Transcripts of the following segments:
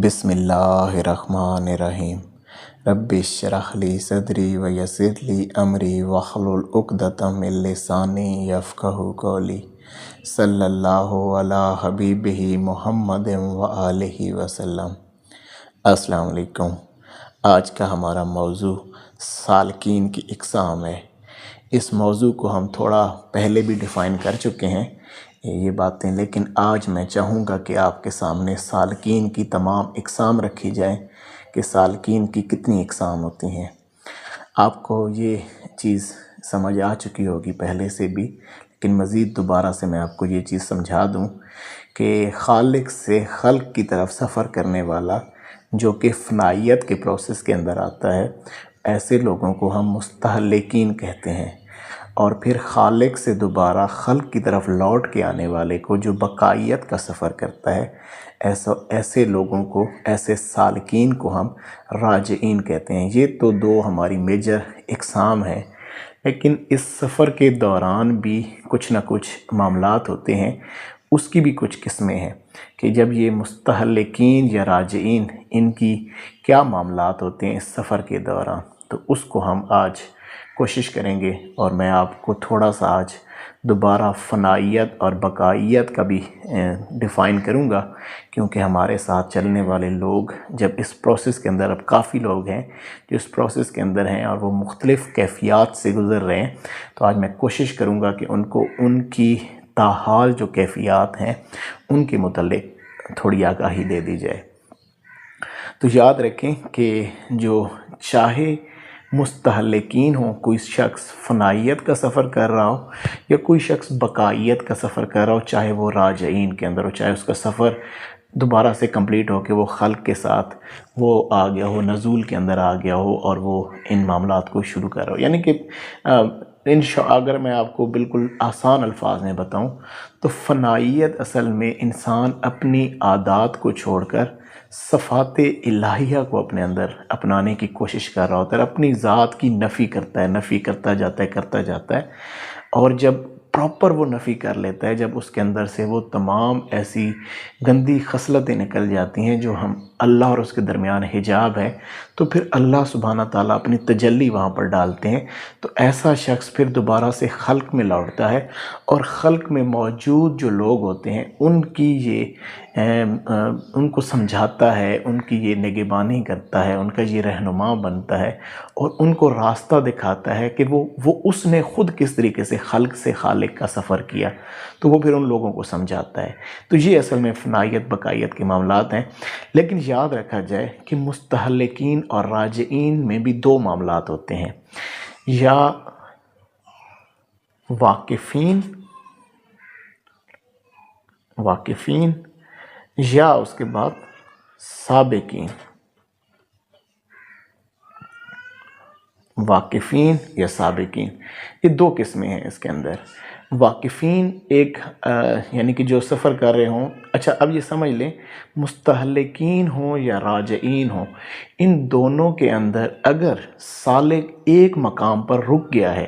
بسم اللہ الرحمن الرحیم رب اشرح لی صدری ویسر لی امری واحلل عقدۃ من لسانی یفقہوا قولی صلی اللہ علی حبیبہ محمد وآلہ وسلم۔ السلام علیکم۔ آج کا ہمارا موضوع سالکین کی اقسام ہے۔ اس موضوع کو ہم تھوڑا پہلے بھی ڈیفائن کر چکے ہیں یہ باتیں، لیکن آج میں چاہوں گا کہ آپ کے سامنے سالکین کی تمام اقسام رکھی جائیں کہ سالکین کی کتنی اقسام ہوتی ہیں۔ آپ کو یہ چیز سمجھ آ چکی ہوگی پہلے سے بھی، لیکن مزید دوبارہ سے میں آپ کو یہ چیز سمجھا دوں کہ خالق سے خلق کی طرف سفر کرنے والا جو کہ فنائیت کے پروسیس کے اندر آتا ہے، ایسے لوگوں کو ہم مستہلکین کہتے ہیں۔ اور پھر خالق سے دوبارہ خلق کی طرف لوٹ کے آنے والے کو جو بقائیت کا سفر کرتا ہے، ایسے لوگوں کو، ایسے سالکین کو ہم راجعین کہتے ہیں۔ یہ تو دو ہماری میجر اقسام ہیں، لیکن اس سفر کے دوران بھی کچھ نہ کچھ معاملات ہوتے ہیں، اس کی بھی کچھ قسمیں ہیں کہ جب یہ مستہلکین یا راجعین، ان کی کیا معاملات ہوتے ہیں اس سفر کے دوران، تو اس کو ہم آج کوشش کریں گے۔ اور میں آپ کو تھوڑا سا آج دوبارہ فنائیت اور بقائیت کا بھی ڈیفائن کروں گا، کیونکہ ہمارے ساتھ چلنے والے لوگ جب اس پروسیس کے اندر، اب کافی لوگ ہیں جو اس پروسیس کے اندر ہیں اور وہ مختلف کیفیات سے گزر رہے ہیں، تو آج میں کوشش کروں گا کہ ان کو ان کی تاحال جو کیفیات ہیں ان کے متعلق تھوڑی آگاہی دے دی جائے۔ تو یاد رکھیں کہ جو چاہے مستہلکین ہوں، کوئی شخص فنائیت کا سفر کر رہا ہو یا کوئی شخص بقائیت کا سفر کر رہا ہو، چاہے وہ راجعین کے اندر ہو، چاہے اس کا سفر دوبارہ سے کمپلیٹ ہو کہ وہ خلق کے ساتھ وہ آ گیا ہو، نزول کے اندر آ گیا ہو اور وہ ان معاملات کو شروع کر رہا ہو۔ یعنی کہ اگر میں آپ کو بالکل آسان الفاظ میں بتاؤں تو فنائیت اصل میں انسان اپنی عادات کو چھوڑ کر صفات الہیہ کو اپنے اندر اپنانے کی کوشش کر رہا ہوتا ہے، اپنی ذات کی نفی کرتا ہے، نفی کرتا جاتا ہے، اور جب پراپر وہ نفی کر لیتا ہے، جب اس کے اندر سے وہ تمام ایسی گندی خصلتیں نکل جاتی ہیں جو ہم اللہ اور اس کے درمیان حجاب ہے، تو پھر اللہ سبحانہ تعالیٰ اپنی تجلی وہاں پر ڈالتے ہیں، تو ایسا شخص پھر دوبارہ سے خلق میں لوٹتا ہے اور خلق میں موجود جو لوگ ہوتے ہیں ان کو سمجھاتا ہے، ان کی یہ نگہبانی کرتا ہے، ان کا یہ رہنما بنتا ہے اور ان کو راستہ دکھاتا ہے کہ وہ اس نے خود کس طریقے سے خلق سے خالق کا سفر کیا، تو وہ پھر ان لوگوں کو سمجھاتا ہے۔ تو یہ اصل میں فنائیت بقائیت کے معاملات ہیں، لیکن یاد رکھا جائے کہ مستہلکین اور راجعین میں بھی دو معاملات ہوتے ہیں، یا واقفین یا اس کے بعد سابقین۔ واقفین یا سابقین، یہ دو قسمیں ہیں اس کے اندر۔ واقفین ایک یعنی کہ جو سفر کر رہے ہوں، اچھا اب یہ سمجھ لیں مستہلکین ہوں یا راجعین ہوں، ان دونوں کے اندر اگر سالک ایک مقام پر رک گیا ہے،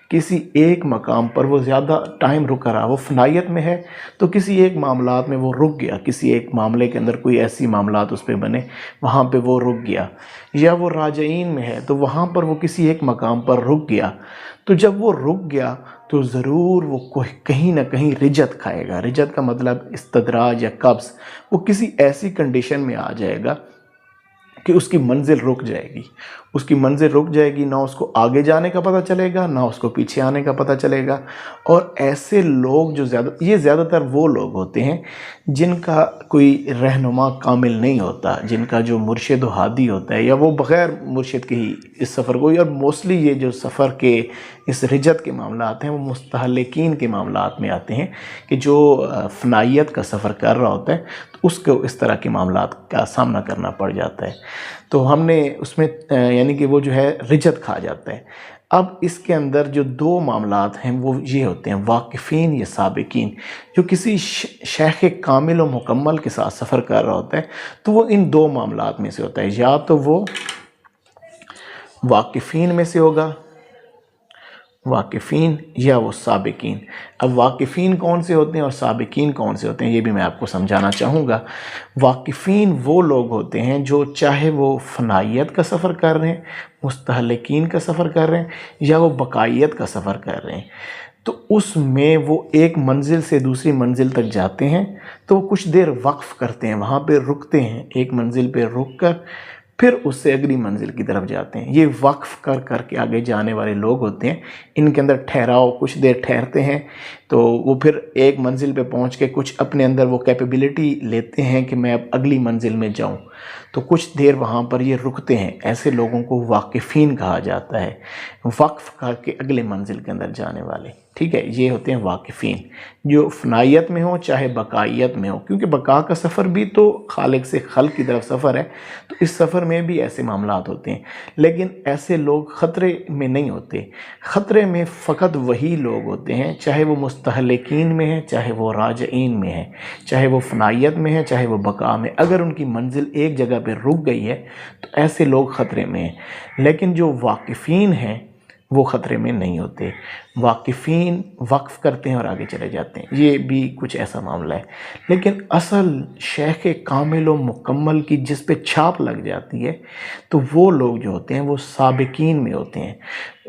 کسی ایک مقام پر وہ زیادہ ٹائم رکا رہا، وہ فنائیت میں ہے تو کسی ایک معاملات میں وہ رک گیا، کسی ایک معاملے کے اندر کوئی ایسی معاملات اس پہ بنے وہاں پہ وہ رک گیا، یا وہ راجعین میں ہے تو وہاں پر وہ کسی ایک مقام پر رک گیا، تو جب وہ رک گیا تو ضرور وہ کہیں نہ کہیں رجت کھائے گا۔ رجت کا مطلب استدراج یا قبض، وہ کسی ایسی کنڈیشن میں آ جائے گا کہ اس کی منزل رک جائے گی، اس کی منزل رک جائے گی، نہ اس کو آگے جانے کا پتہ چلے گا نہ اس کو پیچھے آنے کا پتہ چلے گا۔ اور ایسے لوگ جو زیادہ تر وہ لوگ ہوتے ہیں جن کا کوئی رہنما کامل نہیں ہوتا، جن کا جو مرشد و ہادی ہوتا ہے، یا وہ بغیر مرشد کے ہی اس سفر کو، اور موسٹلی یہ جو سفر کے اس رجت کے معاملات ہیں وہ مستہلکین کے معاملات میں آتے ہیں کہ جو فنائیت کا سفر کر رہا ہوتا ہے تو اس کو اس طرح کے معاملات کا سامنا کرنا پڑ جاتا ہے، تو ہم نے اس میں یعنی کہ وہ جو ہے رجت کھا جاتا ہے۔ اب اس کے اندر جو دو معاملات ہیں وہ یہ ہوتے ہیں، واقفین یا سابقین۔ جو کسی شیخ کامل و مکمل کے ساتھ سفر کر رہا ہوتا ہے تو وہ ان دو معاملات میں سے ہوتا ہے، یا تو وہ واقفین میں سے ہوگا، واقفین یا وہ سابقین۔ اب واقفین کون سے ہوتے ہیں اور سابقین کون سے ہوتے ہیں یہ بھی میں آپ کو سمجھانا چاہوں گا۔ واقفین وہ لوگ ہوتے ہیں جو چاہے وہ فنائیت کا سفر کر رہے ہیں، مستہلکین کا سفر کر رہے ہیں، یا وہ بقائیت کا سفر کر رہے ہیں، تو اس میں وہ ایک منزل سے دوسری منزل تک جاتے ہیں تو وہ کچھ دیر وقف کرتے ہیں، وہاں پہ رکتے ہیں، ایک منزل پہ رک کر پھر اس سے اگلی منزل کی طرف جاتے ہیں۔ یہ وقف کر کر کے آگے جانے والے لوگ ہوتے ہیں، ان کے اندر ٹھہراؤ، کچھ دیر ٹھہرتے ہیں تو وہ پھر ایک منزل پہ پہنچ کے کچھ اپنے اندر وہ کیپیبلٹی لیتے ہیں کہ میں اب اگلی منزل میں جاؤں، تو کچھ دیر وہاں پر یہ رکتے ہیں۔ ایسے لوگوں کو واقفین کہا جاتا ہے، وقف کر کے اگلے منزل کے اندر جانے والے، ٹھیک ہے، یہ ہوتے ہیں واقفین، جو فنائیت میں ہوں چاہے بقائیت میں ہوں، کیونکہ بقا کا سفر بھی تو خالق سے خلق کی طرف سفر ہے، تو اس سفر میں بھی ایسے معاملات ہوتے ہیں۔ لیکن ایسے لوگ خطرے میں نہیں ہوتے، خطرے میں فقط وہی لوگ ہوتے ہیں، چاہے وہ مستہلکین میں ہیں، چاہے وہ راجعین میں ہیں، چاہے وہ فنائیت میں ہیں، چاہے وہ بقا میں، اگر ان کی منزل ایک جگہ پہ رک گئی ہے تو ایسے لوگ خطرے میں ہیں۔ لیکن جو واقفین ہیں وہ خطرے میں نہیں ہوتے، واقفین وقف کرتے ہیں اور آگے چلے جاتے ہیں، یہ بھی کچھ ایسا معاملہ ہے۔ لیکن اصل شیخ کامل و مکمل کی جس پہ چھاپ لگ جاتی ہے تو وہ لوگ جو ہوتے ہیں وہ سابقین میں ہوتے ہیں،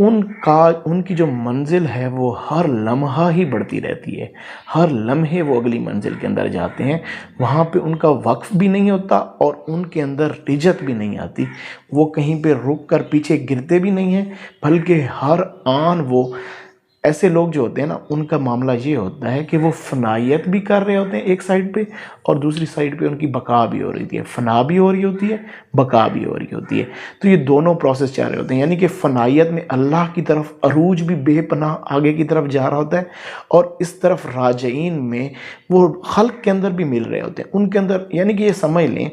ان کی جو منزل ہے وہ ہر لمحہ ہی بڑھتی رہتی ہے، ہر لمحے وہ اگلی منزل کے اندر جاتے ہیں، وہاں پہ ان کا وقف بھی نہیں ہوتا اور ان کے اندر رجت بھی نہیں آتی، وہ کہیں پہ رک کر پیچھے گرتے بھی نہیں ہیں، بلکہ ہر آن وہ ایسے لوگ جو ہوتے ہیں نا ان کا معاملہ یہ ہوتا ہے کہ وہ فنائیت بھی کر رہے ہوتے ہیں ایک سائڈ پہ، اور دوسری سائڈ پہ ان کی بقا بھی ہو رہی ہے، فنا بھی ہو رہی ہوتی ہے، بقا بھی ہو رہی ہوتی ہے، تو یہ دونوں پروسیس چل رہے ہوتے ہیں۔ یعنی کہ فنائیت میں اللہ کی طرف عروج بھی بے پناہ آگے کی طرف جا رہا ہوتا ہے، اور اس طرف راجعین میں وہ خلق کے اندر بھی مل رہے ہوتے ہیں، ان کے اندر یعنی کہ یہ سمجھ لیں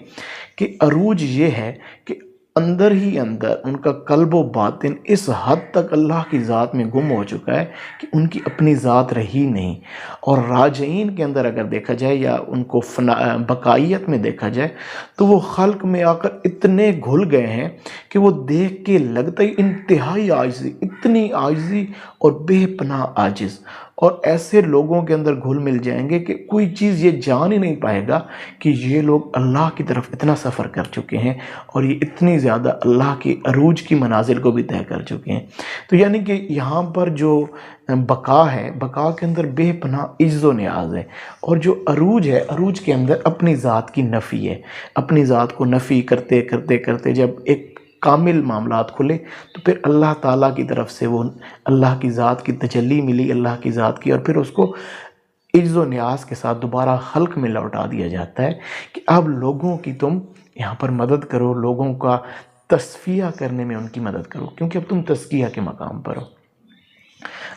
کہ عروج یہ ہے کہ اندر ہی اندر ان کا قلب و باطن اس حد تک اللہ کی ذات میں گم ہو چکا ہے کہ ان کی اپنی ذات رہی نہیں۔ اور راجعین کے اندر اگر دیکھا جائے یا ان کو بقائیت میں دیکھا جائے تو وہ خلق میں آ کر اتنے گھل گئے ہیں کہ وہ دیکھ کے لگتا ہی انتہائی عاجزی، اتنی عاجزی اور بے پناہ عاجز، اور ایسے لوگوں کے اندر گھل مل جائیں گے کہ کوئی چیز یہ جان ہی نہیں پائے گا کہ یہ لوگ اللہ کی طرف اتنا سفر کر چکے ہیں اور یہ اتنی زیادہ اللہ کی عروج کی منازل کو بھی طے کر چکے ہیں۔ تو یعنی کہ یہاں پر جو بقا ہے، بقا کے اندر بے پناہ عجز و نیاز ہے، اور جو عروج ہے، عروج کے اندر اپنی ذات کی نفی ہے، اپنی ذات کو نفی کرتے کرتے کرتے جب ایک کامل معاملات کھلے تو پھر اللہ تعالیٰ کی طرف سے وہ اللہ کی ذات کی تجلی ملی، اللہ کی ذات کی، اور پھر اس کو عجز و نیاز کے ساتھ دوبارہ خلق میں لوٹا دیا جاتا ہے کہ اب لوگوں کی تم یہاں پر مدد کرو، لوگوں کا تصفیہ کرنے میں ان کی مدد کرو، کیونکہ اب تم تزکیہ کے مقام پر ہو۔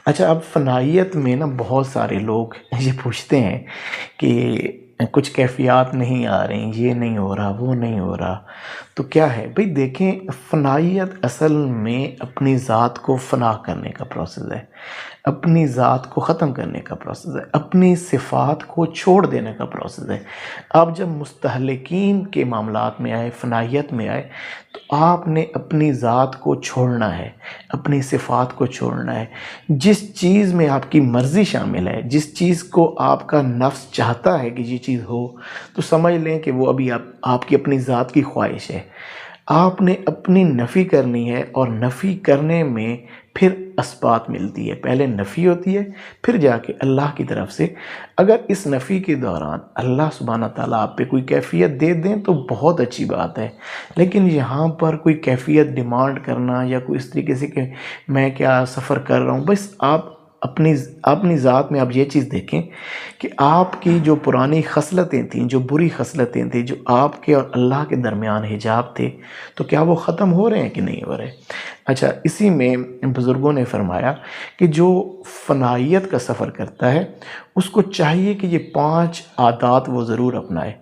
اچھا، اب فنائیت میں نا بہت سارے لوگ یہ پوچھتے ہیں کہ کچھ کیفیات نہیں آ رہی، یہ نہیں ہو رہا، وہ نہیں ہو رہا، تو کیا ہے بھئی؟ دیکھیں، فنائیت اصل میں اپنی ذات کو فنا کرنے کا پروسیس ہے، اپنی ذات کو ختم کرنے کا پروسیس ہے، اپنی صفات کو چھوڑ دینے کا پروسیس ہے۔ آپ جب مستہلکین کے معاملات میں آئے، فنائیت میں آئے، تو آپ نے اپنی ذات کو چھوڑنا ہے، اپنی صفات کو چھوڑنا ہے۔ جس چیز میں آپ کی مرضی شامل ہے، جس چیز کو آپ کا نفس چاہتا ہے کہ یہ چیز ہو، تو سمجھ لیں کہ وہ ابھی آپ کی اپنی ذات کی خواہش ہے۔ آپ نے اپنی نفی کرنی ہے، اور نفی کرنے میں پھر اسبات ملتی ہے، پہلے نفی ہوتی ہے، پھر جا کے اللہ کی طرف سے اگر اس نفی کے دوران اللہ سبحانہ تعالیٰ آپ پہ کوئی کیفیت دے دیں تو بہت اچھی بات ہے، لیکن یہاں پر کوئی کیفیت ڈیمانڈ کرنا یا کوئی اس طریقے سے کہ میں کیا سفر کر رہا ہوں، بس آپ اپنی ذات میں آپ یہ چیز دیکھیں کہ آپ کی جو پرانی خصلتیں تھیں، جو بری خصلتیں تھیں، جو آپ کے اور اللہ کے درمیان حجاب تھے، تو کیا وہ ختم ہو رہے ہیں کہ نہیں ہو رہے؟ اچھا، اسی میں بزرگوں نے فرمایا کہ جو فنائیت کا سفر کرتا ہے اس کو چاہیے کہ یہ 5 عادات وہ ضرور اپنائے۔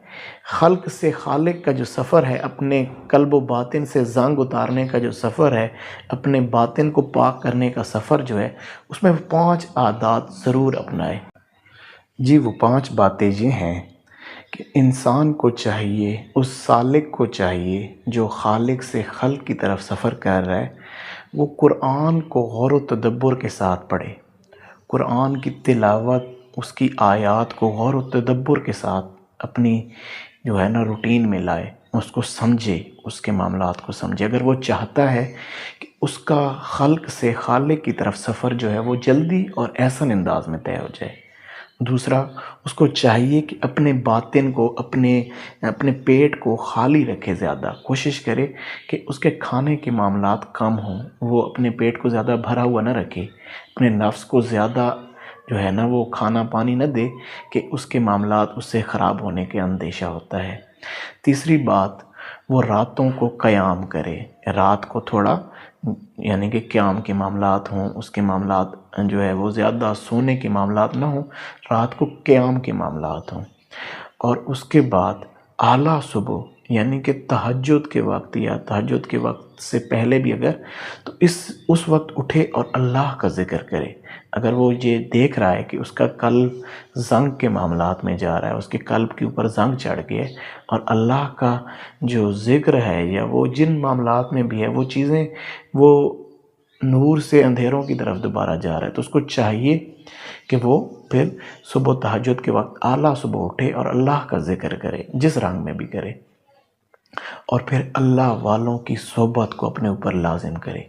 خلق سے خالق کا جو سفر ہے، اپنے قلب و باطن سے زنگ اتارنے کا جو سفر ہے، اپنے باطن کو پاک کرنے کا سفر جو ہے، اس میں 5 عادات ضرور اپنائے۔ جی، وہ 5 باتیں یہ ہیں کہ انسان کو چاہیے، اس سالک کو چاہیے جو خالق سے خلق کی طرف سفر کر رہا ہے، وہ قرآن کو غور و تدبر کے ساتھ پڑھے، قرآن کی تلاوت، اس کی آیات کو غور و تدبر کے ساتھ اپنی جو ہے نا روٹین میں لائے، اس کو سمجھے، اس کے معاملات کو سمجھے۔ اگر وہ چاہتا ہے کہ اس کا خلق سے خالق کی طرف سفر جو ہے وہ جلدی اور احسن انداز میں طے ہو جائے۔ دوسرا، اس کو چاہیے کہ اپنے باطن کو، اپنے پیٹ کو خالی رکھے، زیادہ کوشش کرے کہ اس کے کھانے کے معاملات کم ہوں، وہ اپنے پیٹ کو زیادہ بھرا ہوا نہ رکھے، اپنے نفس کو زیادہ جو ہے نا وہ کھانا پانی نہ دے کہ اس کے معاملات اس سے خراب ہونے کے اندیشہ ہوتا ہے۔ تیسری بات، وہ راتوں کو قیام کرے، رات کو تھوڑا یعنی کہ قیام کے معاملات ہوں، اس کے معاملات جو ہے وہ زیادہ سونے کے معاملات نہ ہوں، رات کو قیام کے معاملات ہوں۔ اور اس کے بعد اعلیٰ صبح یعنی کہ تہجد کے وقت یا تہجد کے وقت سے پہلے بھی اگر تو اس وقت اٹھے اور اللہ کا ذکر کرے۔ اگر وہ یہ دیکھ رہا ہے کہ اس کا قلب زنگ کے معاملات میں جا رہا ہے، اس کے قلب کے اوپر زنگ چڑھ گئے اور اللہ کا جو ذکر ہے یا وہ جن معاملات میں بھی ہے وہ چیزیں وہ نور سے اندھیروں کی طرف دوبارہ جا رہا ہے، تو اس کو چاہیے کہ وہ پھر صبح تہجد کے وقت اعلیٰ صبح اٹھے اور اللہ کا ذکر کرے، جس رنگ میں بھی کرے، اور پھر اللہ والوں کی صحبت کو اپنے اوپر لازم کرے۔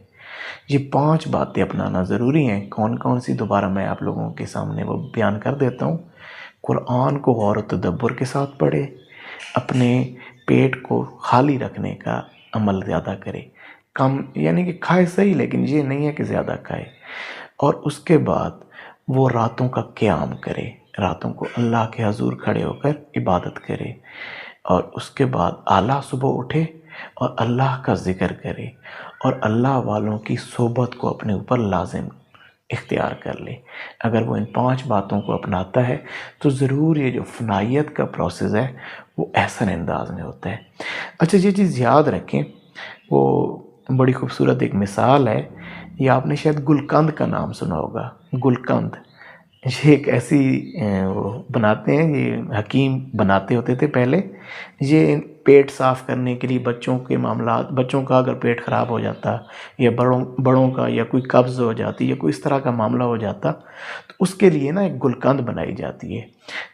یہ 5 باتیں اپنانا ضروری ہیں۔ کون کون سی دوبارہ میں آپ لوگوں کے سامنے وہ بیان کر دیتا ہوں۔ قرآن کو غور و تدبر کے ساتھ پڑھے، اپنے پیٹ کو خالی رکھنے کا عمل زیادہ کرے، کم یعنی کہ کھائے صحیح لیکن یہ نہیں ہے کہ زیادہ کھائے، اور اس کے بعد وہ راتوں کا قیام کرے، راتوں کو اللہ کے حضور کھڑے ہو کر عبادت کرے، اور اس کے بعد اعلیٰ صبح اٹھے اور اللہ کا ذکر کرے اور اللہ والوں کی صحبت کو اپنے اوپر لازم اختیار کر لے۔ اگر وہ ان 5 باتوں کو اپناتا ہے تو ضرور یہ جو فنائیت کا پروسیس ہے وہ احسن انداز میں ہوتا ہے۔ اچھا، یہ چیز یاد رکھیں، وہ بڑی خوبصورت ایک مثال ہے، یہ آپ نے شاید گلقند کا نام سنا ہوگا۔ گلقند یہ ایک ایسی وہ بناتے ہیں، یہ حکیم بناتے ہوتے تھے پہلے، یہ پیٹ صاف کرنے کے لیے بچوں کے معاملات، بچوں کا اگر پیٹ خراب ہو جاتا یا بڑوں کا یا کوئی قبض ہو جاتی یا کوئی اس طرح کا معاملہ ہو جاتا تو اس کے لیے نا ایک گلقند بنائی جاتی ہے۔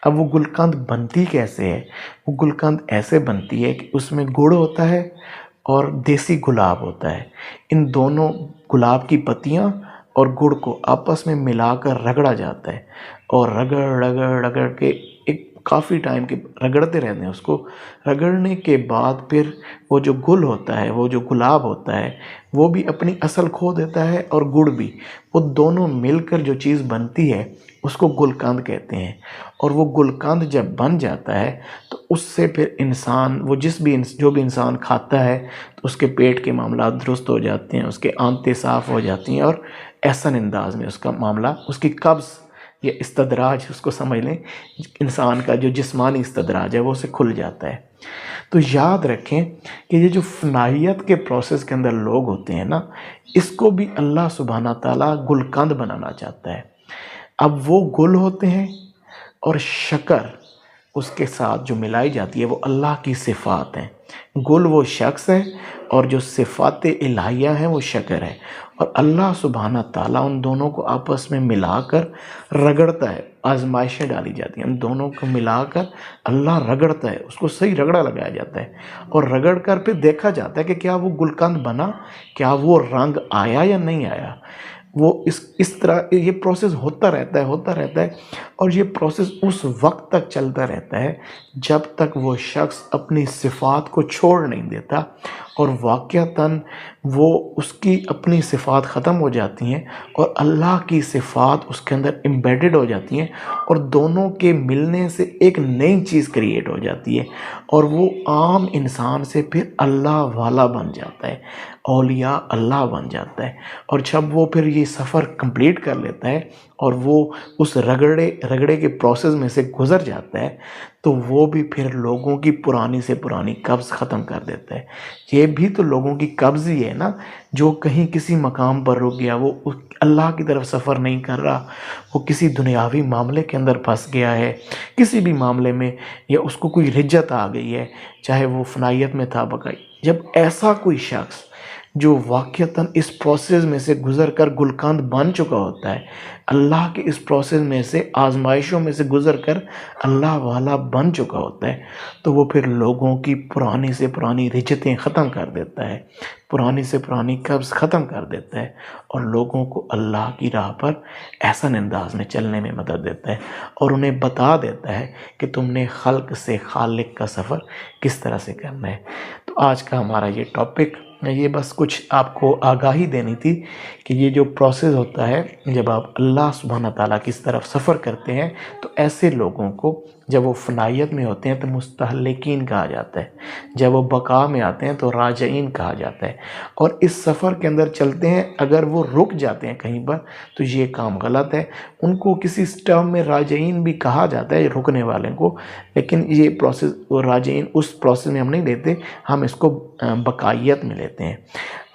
اب وہ گلقند بنتی کیسے ہے؟ وہ گلقند ایسے بنتی ہے کہ اس میں گڑ ہوتا ہے اور دیسی گلاب ہوتا ہے، ان دونوں گلاب کی پتیاں اور گڑ کو آپس میں ملا کر رگڑا جاتا ہے، اور رگڑ کے ایک کافی ٹائم کے رگڑتے رہتے ہیں۔ اس کو رگڑنے کے بعد پھر وہ جو گل ہوتا ہے، وہ جو گلاب ہوتا ہے، وہ بھی اپنی اصل کھو دیتا ہے اور گڑ بھی، وہ دونوں مل کر جو چیز بنتی ہے اس کو گلقند کہتے ہیں۔ اور وہ گلقند جب بن جاتا ہے تو اس سے پھر انسان، وہ جو بھی انسان کھاتا ہے تو اس کے پیٹ کے معاملات درست ہو جاتے ہیں، اس کے آنتیں صاف ہو جاتی ہیں، اور احسن انداز میں اس کا معاملہ، اس کی قبض یا استدراج اس کو سمجھ لیں، انسان کا جو جسمانی استدراج ہے وہ اسے کھل جاتا ہے۔ تو یاد رکھیں کہ یہ جو فنائیت کے پروسیس کے اندر لوگ ہوتے ہیں نا، اس کو بھی اللہ سبحانہ تعالیٰ گلقند بنانا چاہتا ہے۔ اب وہ گل ہوتے ہیں اور شکر اس کے ساتھ جو ملائی جاتی ہے وہ اللہ کی صفات ہیں۔ گل وہ شخص ہے اور جو صفات الہیہ ہیں وہ شکر ہے، اور اللہ سبحانہ تعالیٰ ان دونوں کو آپس میں ملا کر رگڑتا ہے، آزمائشیں ڈالی جاتی ہیں، ان دونوں کو ملا کر اللہ رگڑتا ہے، اس کو صحیح رگڑا لگایا جاتا ہے، اور رگڑ کر پھر دیکھا جاتا ہے کہ کیا وہ گلقند بنا، کیا وہ رنگ آیا یا نہیں آیا۔ وہ اس طرح یہ پروسیس ہوتا رہتا ہے، اور یہ پروسیس اس وقت تک چلتا رہتا ہے جب تک وہ شخص اپنی صفات کو چھوڑ نہیں دیتا، اور واقعتاً وہ اس کی اپنی صفات ختم ہو جاتی ہیں اور اللہ کی صفات اس کے اندر امبیڈڈ ہو جاتی ہیں، اور دونوں کے ملنے سے ایک نئی چیز کریٹ ہو جاتی ہے، اور وہ عام انسان سے پھر اللہ والا بن جاتا ہے، اولیاء اللہ بن جاتا ہے۔ اور جب وہ پھر یہ سفر کمپلیٹ کر لیتا ہے اور وہ اس رگڑے کے پروسیس میں سے گزر جاتا ہے تو وہ بھی پھر لوگوں کی پرانی سے پرانی قبض ختم کر دیتا ہے۔ یہ بھی تو لوگوں کی قبض ہی ہے نا، جو کہیں کسی مقام پر رک گیا، وہ اللہ کی طرف سفر نہیں کر رہا، وہ کسی دنیاوی معاملے کے اندر پھنس گیا ہے، کسی بھی معاملے میں، یا اس کو کوئی رجت آ گئی ہے، چاہے وہ فنائیت میں تھا، جب ایسا کوئی شخص جو واقعتاً اس پروسیس میں سے گزر کر گلقند بن چکا ہوتا ہے، اللہ کے اس پروسیس میں سے، آزمائشوں میں سے گزر کر اللہ والا بن چکا ہوتا ہے، تو وہ پھر لوگوں کی پرانی سے پرانی رجتیں ختم کر دیتا ہے، پرانی سے پرانی قبض ختم کر دیتا ہے، اور لوگوں کو اللہ کی راہ پر احسن انداز میں چلنے میں مدد دیتا ہے، اور انہیں بتا دیتا ہے کہ تم نے خلق سے خالق کا سفر کس طرح سے کرنا ہے۔ تو آج کا ہمارا یہ ٹاپک، یہ بس کچھ آپ کو آگاہی دینی تھی کہ یہ جو پروسیس ہوتا ہے، جب آپ اللہ سبحانہ تعالیٰ کی طرف سفر کرتے ہیں، تو ایسے لوگوں کو جب وہ فنائیت میں ہوتے ہیں تو مستہلکین کہا جاتا ہے، جب وہ بقا میں آتے ہیں تو راجعین کہا جاتا ہے، اور اس سفر کے اندر چلتے ہیں، اگر وہ رک جاتے ہیں کہیں پر تو یہ کام غلط ہے۔ ان کو کسی ٹرم میں راجعین بھی کہا جاتا ہے، رکنے والے کو، لیکن یہ پروسیس، وہ راجعین اس پروسیس میں ہم نہیں لیتے، ہم اس کو بقائیت میں لیتے ہیں۔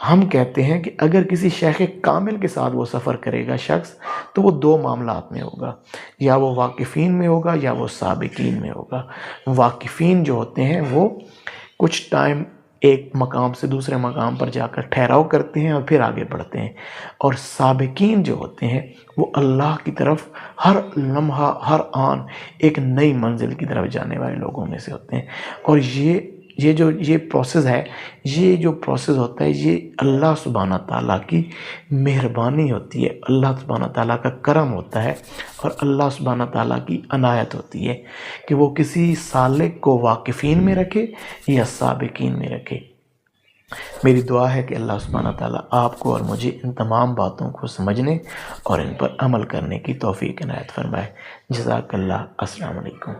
ہم کہتے ہیں کہ اگر کسی شیخ کامل کے ساتھ وہ سفر کرے گا شخص، تو وہ دو معاملات میں ہوگا، یا وہ واقفین میں ہوگا یا وہ سابقین میں ہوگا۔ واقفین جو ہوتے ہیں وہ کچھ ٹائم ایک مقام سے دوسرے مقام پر جا کر ٹھہراؤ کرتے ہیں اور پھر آگے بڑھتے ہیں، اور سابقین جو ہوتے ہیں وہ اللہ کی طرف ہر لمحہ، ہر آن ایک نئی منزل کی طرف جانے والے لوگوں میں سے ہوتے ہیں۔ اور یہ پروسیس ہے، یہ جو پروسیس ہوتا ہے، یہ اللہ سبحانہ تعالیٰ کی مہربانی ہوتی ہے، اللہ سبحانہ تعالیٰ کا کرم ہوتا ہے، اور اللہ سبحانہ تعالیٰ کی عنایت ہوتی ہے کہ وہ کسی سالک کو واقفین میں رکھے یا سابقین میں رکھے۔ میری دعا ہے کہ اللہ سبحانہ تعالیٰ آپ کو اور مجھے ان تمام باتوں کو سمجھنے اور ان پر عمل کرنے کی توفیق عنایت فرمائے۔ جزاک اللہ۔ السلام علیکم۔